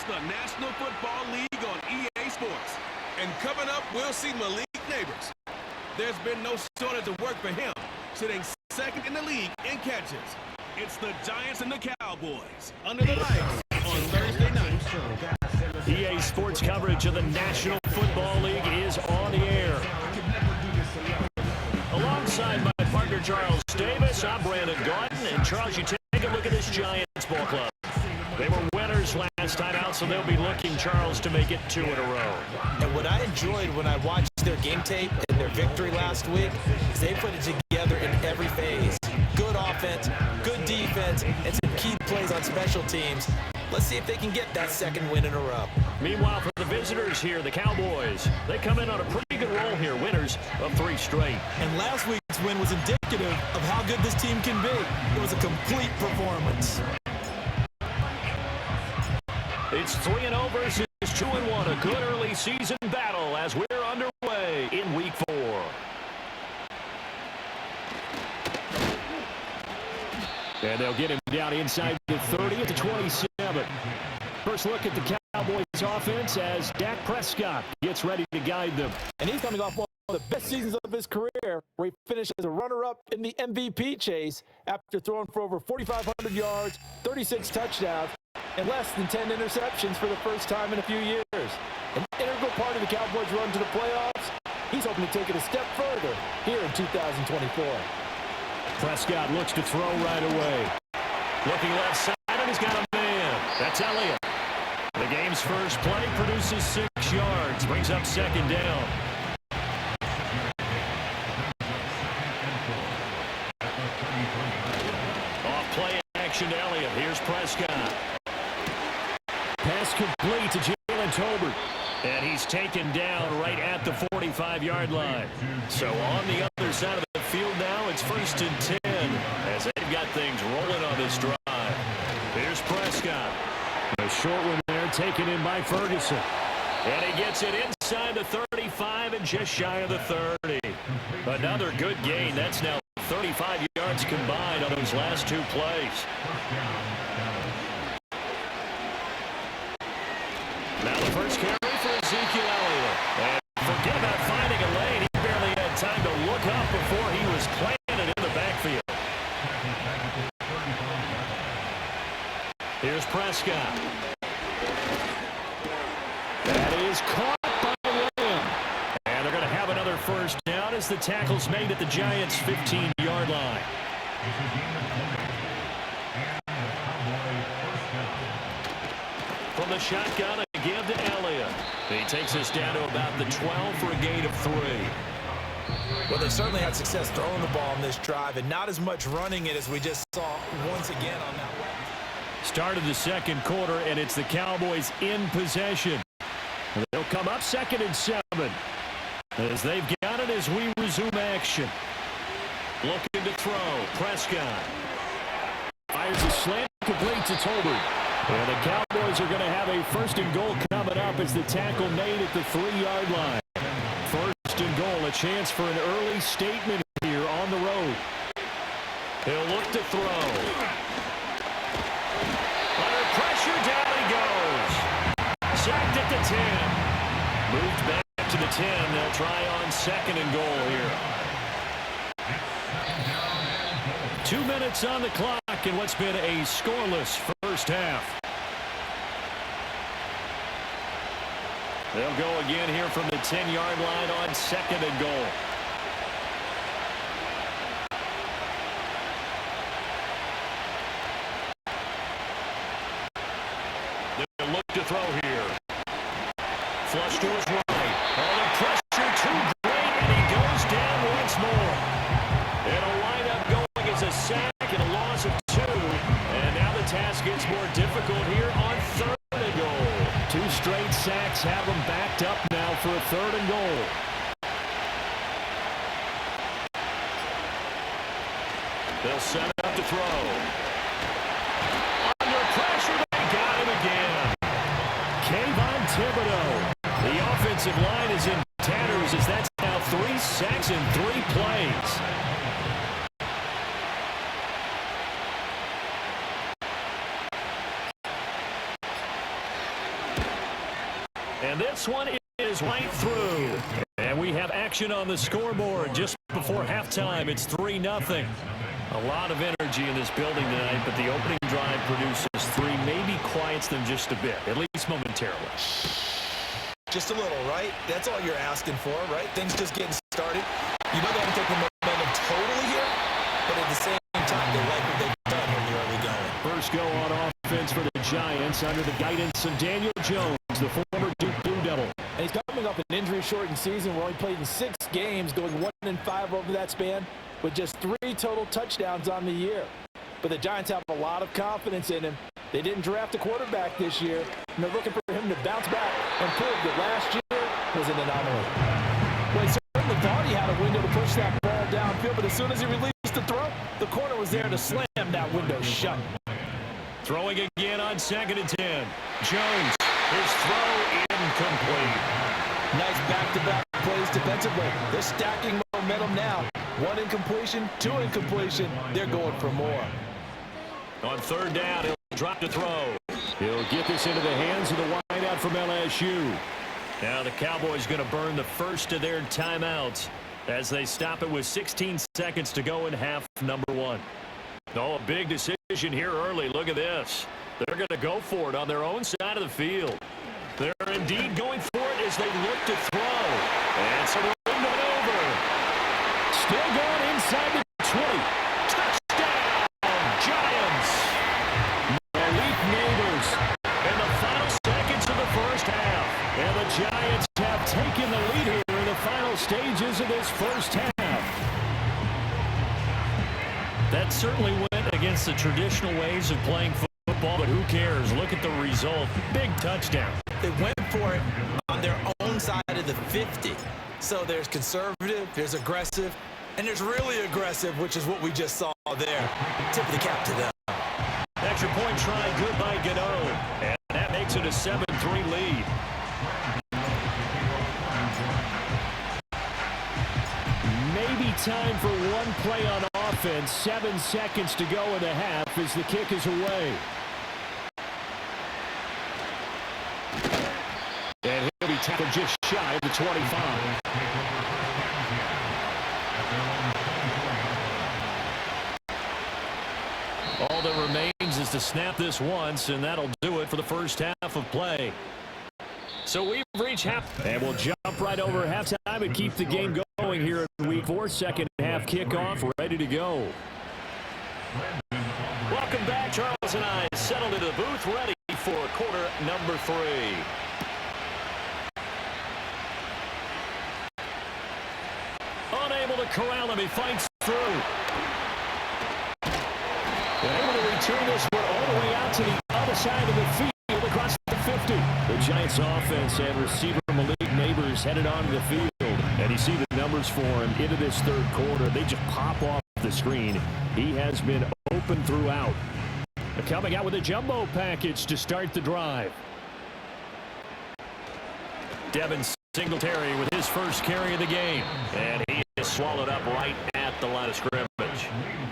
It's the National Football League on EA Sports. And coming up, we'll see Malik Neighbors. There's been no shortage of work for him, sitting second in the league in catches. It's the Giants and the Cowboys under the lights on Thursday night. EA Sports coverage of the National Football League is on the air. Alongside my partner Charles Davis, I'm Brandon Gordon. And Charles, you take a look at this Giants ball club. They were winners last time out, so they'll be looking, Charles, to make it 2 in a row. And what I enjoyed when I watched their game tape and their victory last week is they put it together in every phase. Good offense, good defense, and some key plays on special teams. Let's see if they can get that second win in a row. Meanwhile, for the visitors here, the Cowboys, they come in on a pretty good roll here, winners of 3 straight. And last week's win was indicative of how good this team can be. It was a complete performance. It's 3-0 versus 2-1, a good early season battle as we're underway in Week 4. And they'll get him down inside the 30 at the 27. First look at the Cowboys offense as Dak Prescott gets ready to guide them. And he's coming off one of the best seasons of his career, where he finished as a runner-up in the MVP chase after throwing for over 4,500 yards, 36 touchdowns, and less than 10 interceptions for the first time in a few years. An integral part of the Cowboys' run to the playoffs. He's hoping to take it a step further here in 2024. Prescott looks to throw right away. Looking left side, and he's got a man. That's Elliott. The game's first play produces 6 yards, brings up second down. Off play action to Elliott. Here's Prescott. Pass complete to Jalen Tolbert. And he's taken down right at the 45-yard line. So on the other side of the field now, it's 1st and 10 as they've got things rolling on this drive. Here's Prescott. A short one there taken in by Ferguson. And he gets it inside the 35 and just shy of the 30. Another good gain. That's now 35 yards combined on those last 2 plays. Now the first carry for Ezekiel Elliott. And forget about finding a lane. He barely had time to look up before he was planted in the backfield. Here's Prescott. That is caught by Williams. And they're going to have another first down as the tackle's made at the Giants' 15-yard line. From the shotgun, again to Elliott. He takes us down to about the 12 for a gain of 3. Well, they certainly had success throwing the ball on this drive, and not as much running it as we just saw once again on that one. Start of the second quarter, and it's the Cowboys in possession. They'll come up 2nd and 7 as they've got it as we resume action. Looking to throw, Prescott. Fires a slant complete to Tolbert. And the Cowboys are going to have a 1st and goal coming up as the tackle made at the 3-yard line. 1st and goal, a chance for an early statement here on the road. He'll look to throw. Under pressure, down he goes. Sacked at the 10. Moved back to the 10. They'll try on 2nd and goal here. 2 minutes on the clock in what's been a scoreless first half. They'll go again here from the 10-yard line on 2nd and goal. They'll look to throw here. Flush to his right. Oh, the pressure too great, and he goes down once more. It'll wind up going as a sack and a loss of 2. And now the task gets more difficult here on 3rd and goal. 2 straight sacks have them backed up now for a 3rd and goal. They'll set it up to throw. Under pressure, they got him again. Kayvon Thibodeau. The offensive line is in tatters as that's now 3 sacks in 3 plays. And this one is right through. And we have action on the scoreboard just before halftime. It's 3-0. A lot of energy in this building tonight, but the opening drive produces 3, maybe quiets them just a bit, at least momentarily. Just a little, right? That's all you're asking for, right? Things just getting started. You know they haven't taken the momentum totally here, but at the same time, they like what they've done in the early going. First go on offense for the Giants under the guidance of Daniel Jones, the former Duke Blue Devil. And he's coming off an injury-shortened season where he played in 6 games, going 1-5 over that span, with just 3 total touchdowns on the year. But the Giants have a lot of confidence in him. They didn't draft a quarterback this year, and they're looking for him to bounce back and prove that last year was an anomaly. Well, he certainly thought he had a window to push that ball downfield, but as soon as he released the throw, the corner was there to slam that window shut. Throwing again on 2nd and 10. Jones, his throw incomplete. Nice back-to-back plays defensively. They're stacking momentum now. 1 incompletion, 2 incompletion. They're going for more. On 3rd down, he'll drop the throw. He'll get this into the hands of the wideout from LSU. Now the Cowboys going to burn the first of their timeouts as they stop it with 16 seconds to go in half number 1. Oh, a big decision here early. Look at this. They're going to go for it on their own side of the field. They're indeed going for it as they look to throw. And so they're moving it over. Still going inside the 20. Touchdown, Giants. Malik Neighbors in the final seconds of the first half. And the Giants have taken the lead here in the final stages of this first half. That certainly went against the traditional ways of playing football, but who cares? Look at the result. Big touchdown. They went for it on their own side of the 50. So there's conservative, there's aggressive, and there's really aggressive, which is what we just saw there. Tip of the cap to them. Extra point try, good by Gano. And that makes it a 7-3 lead. Maybe time for one play on offense. 7 seconds to go in the half as the kick is away. And he'll be tackled just shy of the 25. All that remains is to snap this once, and that'll do it for the first half of play. So we've reached half, and we'll jump right over halftime and keep the game going here in Week 4. Second half kickoff ready to go. Welcome back. Charles and I settled into the booth ready for quarter number 3. Unable to corral him. He fights through. And able to return this one all the way out to the other side of the field across the 50. The Giants offense and receiver Malik Neighbors headed onto the field. And you see the numbers for him into this 3rd quarter. They just pop off the screen. He has been open throughout. Coming out with a jumbo package to start the drive. Devin Singletary with his first carry of the game. And he is swallowed up right at the line of scrimmage.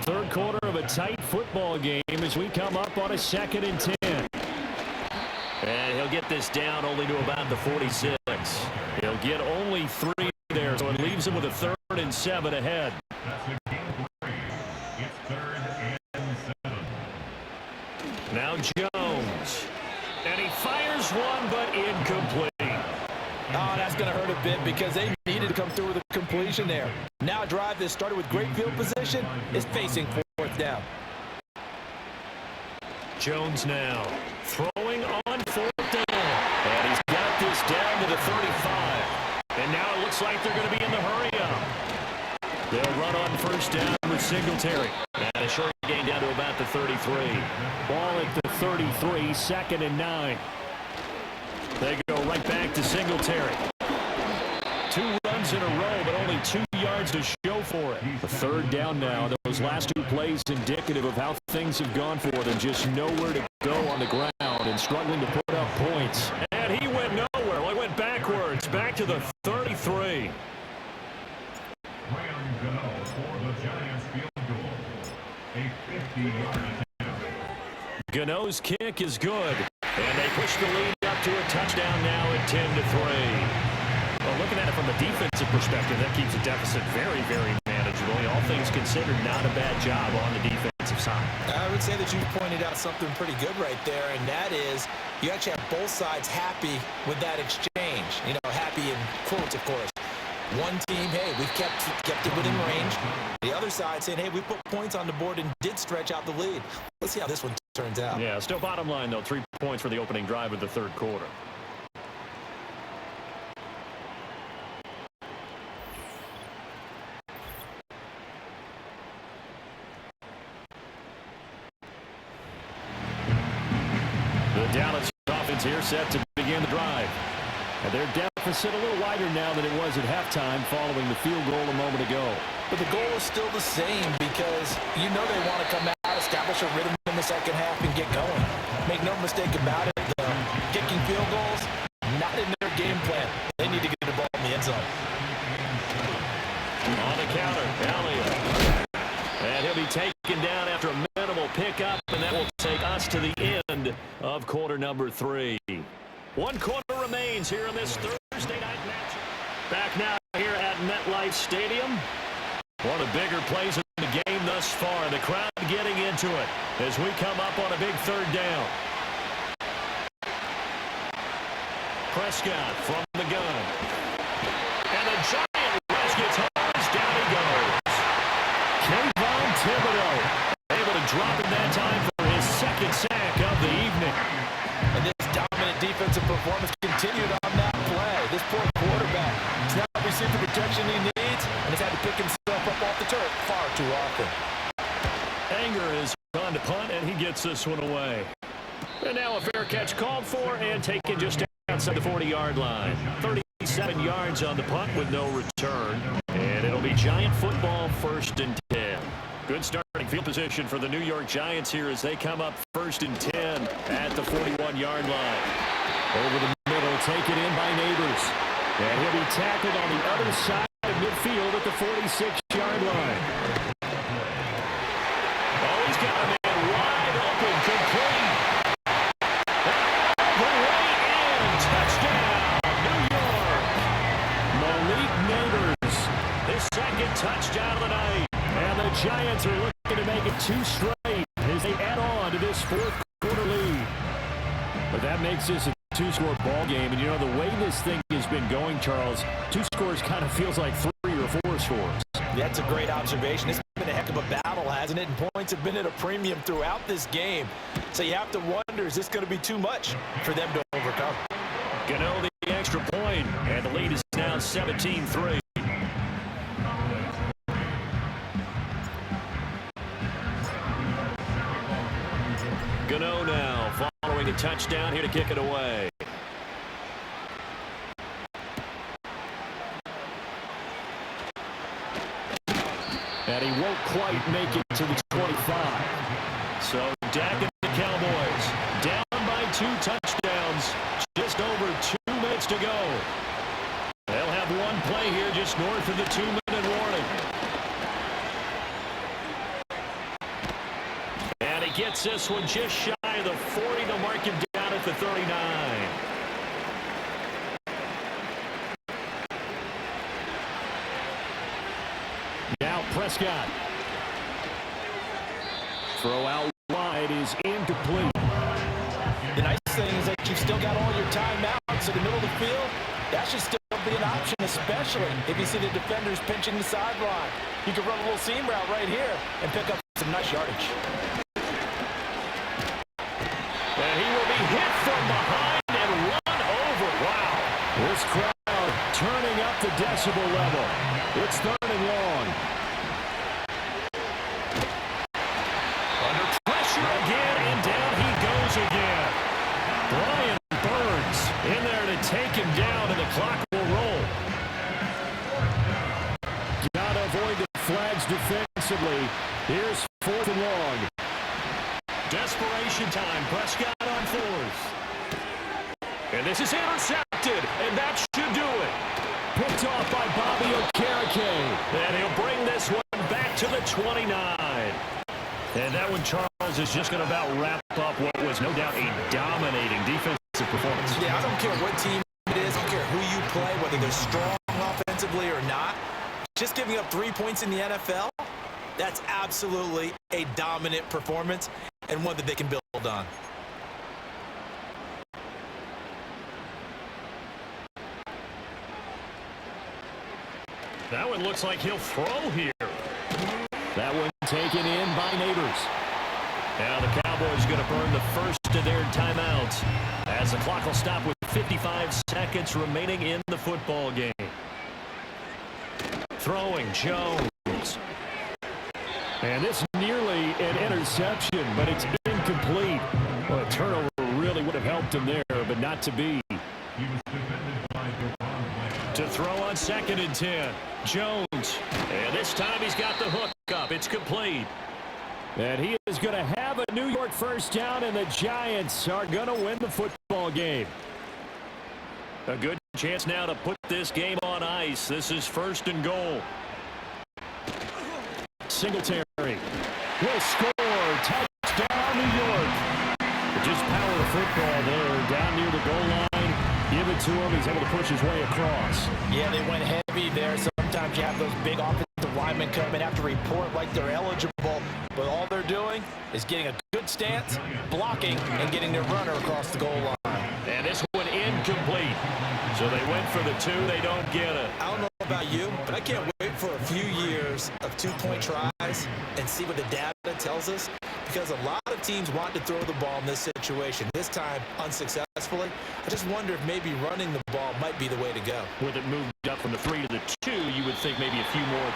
3rd quarter of a tight football game as we come up on a 2nd and 10. And he'll get this down only to about the 46. He'll get only 3 there, so it leaves him with a 3rd and 7 ahead. Now Jones. And he fires one, but incomplete. Oh, that's going to hurt a bit because they needed to come through with a completion there. Now a drive that started with great field position is facing 4th down. Jones now throwing on 4th down. And he's got this down to the 35. And now it looks like they're going to be in the hurry-up. They'll run on 1st down with Singletary. And a short gain down to about the 33. Ball at the 33, 2nd and 9. They go right back to Singletary. 2 runs in a row, but only 2 yards to show for it. A 3rd down now. Those last 2 plays indicative of how things have gone for them. Just nowhere to go on the ground and struggling to put up points. And he went nowhere. Well, he went backwards, back to the 33. Gano's kick is good. And they push the lead up to a touchdown now at 10-3. Well, looking at it from a defensive perspective, that keeps the deficit very, very manageable. All things considered, not a bad job on the defensive side. I would say that you pointed out something pretty good right there, and that is you actually have both sides happy with that exchange. You know, happy in quotes, of course. One team, hey, we've kept it within range. The other side saying, hey, we put points on the board and did stretch out the lead. Let's see how this one turns out. Yeah, still bottom line, though, 3 points for the opening drive of the third quarter. The Dallas offense here set to begin the drive. And their deficit a little wider now than it was at halftime following the field goal a moment ago. But the goal is still the same because you know they want to come out, establish a rhythm in the second half, and get going. Make no mistake about it, kicking field goals, not in their game plan. They need to get the ball in the end zone. On the counter, Elliott. And he'll be taken down after a minimal pickup, and that will take us to the end of quarter number 3. 1 quarter remains here in this Thursday night match. Back now here at MetLife Stadium. One of the bigger plays in the game thus far. The crowd getting into it as we come up on a big third down. Prescott from the gun. And the giant rush gets hard. Down he goes. Kayvon Thibodeau able to drop it that time for his second sack of the evening. And this dominant defensive performance continued on that play. This poor quarterback has not received the protection he needs and has had to pick himself up off the turf far too often. Anger is on to punt, and he gets this one away. And now a fair catch called for and taken just outside the 40-yard line. 37 yards on the punt with no return. And it'll be Giant football, 1st and 10. Good starting field position for the New York Giants here as they come up 1st and 10 at the 41-yard line. Over the middle, taken in by Neighbors. And he'll be tackled on the other side of midfield at the 46-yard line. Oh, he's got a man wide open, complete. The way in, touchdown, New York. Malik Neighbors, his 2nd touchdown of the night. And the Giants are looking to make it 2 straight as they add on to this 4th quarter lead. But that makes this a 2-score ball game. And, you know, the way this thing has been going, Charles, 2 scores kind of feels like 3 or 4 scores. That's a great observation. It's been a heck of a battle, hasn't it? And points have been at a premium throughout this game. So you have to wonder, is this going to be too much for them to overcome? Gano the extra point, and the lead is now 17-3. Gano now following a touchdown here to kick it away. And he won't quite make it to the 25. So Dak and the Cowboys down by 2 touchdowns. Just over 2 minutes to go. They'll have one play here just north of the 2-minute warning. And he gets this one just shy of the 40 to mark him down at the 39. Now Prescott. Throw out wide is incomplete. The nice thing is that you've still got all your timeouts in the middle of the field. That should still be an option, especially if you see the defenders pinching the sideline. You can run a little seam route right here and pick up some nice yardage. And he will be hit from behind and run over. Wow. This crowd turning up the decibel level. It's 3rd and long. Under pressure again, and down he goes again. Brian Burns in there to take him down, and the clock will roll. Got to avoid the flags defensively. Here's 4th and long. Desperation time. Prescott on 4th. And this is intercepted, and that should do it. Picked off by Bobby Okereke. And he'll bring this one back to the 29. And that one, Charles, is just going to about wrap up what was no doubt a dominating defense performance. Yeah, I don't care what team it is. I don't care who you play, whether they're strong offensively or not. Just giving up 3 points in the NFL, that's absolutely a dominant performance and one that they can build on. That one looks like he'll throw here. That one taken in by Neighbors. Now the Cowboys going to burn the first of their timeouts as the clock will stop with 55 seconds remaining in the football game. Throwing Jones. And this nearly an interception, but it's incomplete. Well, a turnover really would have helped him there, but not to be. To throw on 2nd and 10. Jones. And this time he's got the hook up. It's complete. And he is going to have a New York first down, and the Giants are going to win the football game. A good chance now to put this game on ice. This is 1st and goal. Singletary will score. Touchdown, New York. Just power the football there down near the goal line. Give it to him. He's able to push his way across. Yeah, they went heavy there. Sometimes you have those big offensive linemen come in have to report like they're eligible, but all they're doing is getting a good stance, blocking, and getting their runner across the goal line. And this one incomplete. So they went for the 2. They don't get it. I don't know about you, but I can't wait for a few years of 2-point tries and see what the data tells us, because a lot of teams want to throw the ball in this situation. This time, unsuccessfully. I just wonder if maybe running the ball might be the way to go. With it moved up from the 3 to the 2, you would think maybe a few more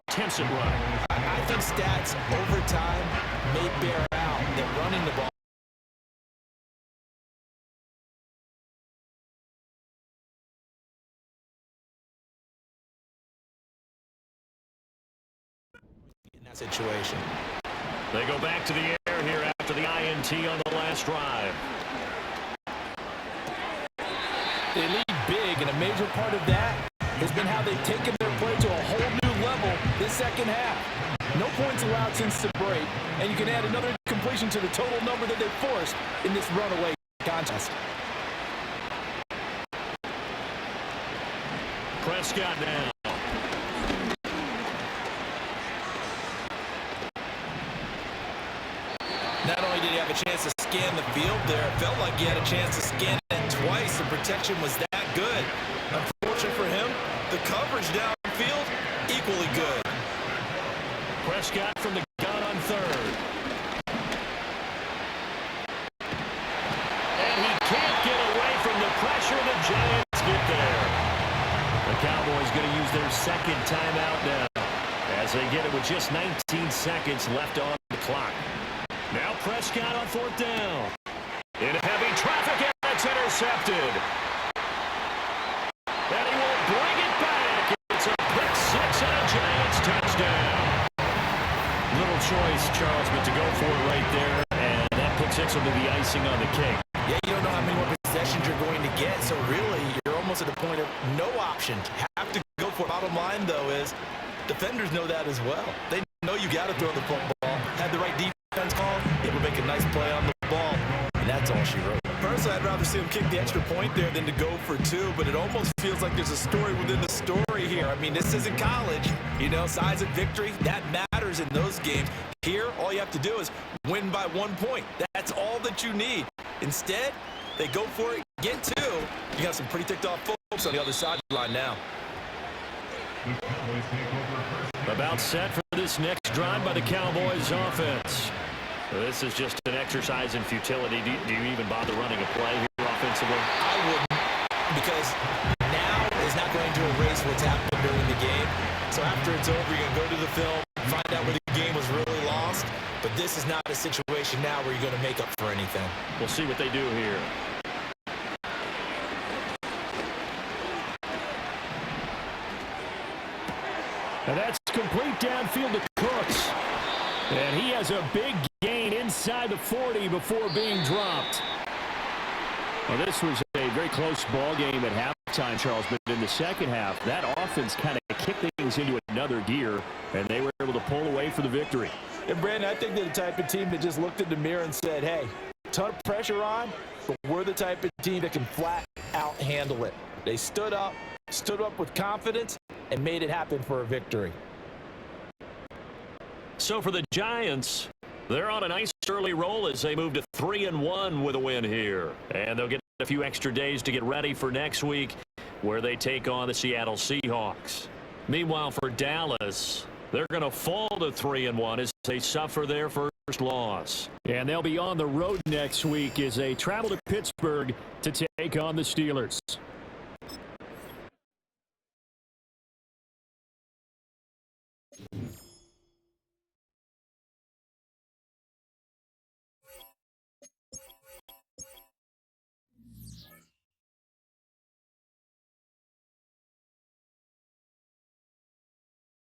attempts at running. I think stats over time may bear out that running the ball in that situation. They go back to the air here after the INT on the last drive. They lead big, and a major part of that has been how they've taken their play to a whole new level this second half. No points allowed since the break, and you can add another completion to the total number that they forced in this runaway contest. Prescott now. Not only did he have a chance to scan the field there, it felt like he had a chance to scan it twice. The protection was that good. Unfortunate for him, the coverage downfield, equally good. Prescott from the gun on 3rd. And he can't get away from the pressure. The Giants get there. The Cowboys going to use their 2nd timeout now as they get it with just 19 seconds left on the clock. Now Prescott on 4th down. In heavy traffic, and it's intercepted. And he will bring it back. It's a pick 6 and a Giants touchdown. Little choice, Charles, but to go for it right there. And that pick 6 will be the icing on the cake. Yeah, you don't know how many more possessions you're going to get, so really you're almost at the point of no option. Have to go for it. Bottom line, though, is defenders know that as well. They know you got to throw the football. Had the right defense call, it would make a nice play on the ball, and that's all she wrote. Personally, I'd rather see him kick the extra point there than to go for 2, but it almost feels like there's a story within the story here. I mean, this isn't college. You know, size of victory, that matters in those games. Here, all you have to do is win by 1 point. That's all that you need. Instead, they go for it, get 2. You got some pretty ticked off folks on the other sideline now. About set for this next drive by the Cowboys offense. This is just an exercise in futility. Do you even bother running a play here offensively? I wouldn't, because now is not going to erase what's happened during the game. So after it's over, you're going to go to the film, find out where the game was really lost. But this is not a situation now where you're going to make up for anything. We'll see what they do here. And that's complete downfield to Cooks. And he has a big gain inside the 40 before being dropped. Well, this was a very close ball game at halftime, Charles, but in the second half, that offense kind of kicked things into another gear, and they were able to pull away for the victory. And, Brandon, I think they're the type of team that just looked in the mirror and said, hey, ton of pressure on, but we're the type of team that can flat out handle it. They stood up with confidence, and made it happen for a victory. So for the Giants, they're on a nice early roll as they move to 3-1 with a win here. And they'll get a few extra days to get ready for next week, where they take on the Seattle Seahawks. Meanwhile, for Dallas, they're going to fall to 3-1 as they suffer their first loss. And they'll be on the road next week as they travel to Pittsburgh to take on the Steelers.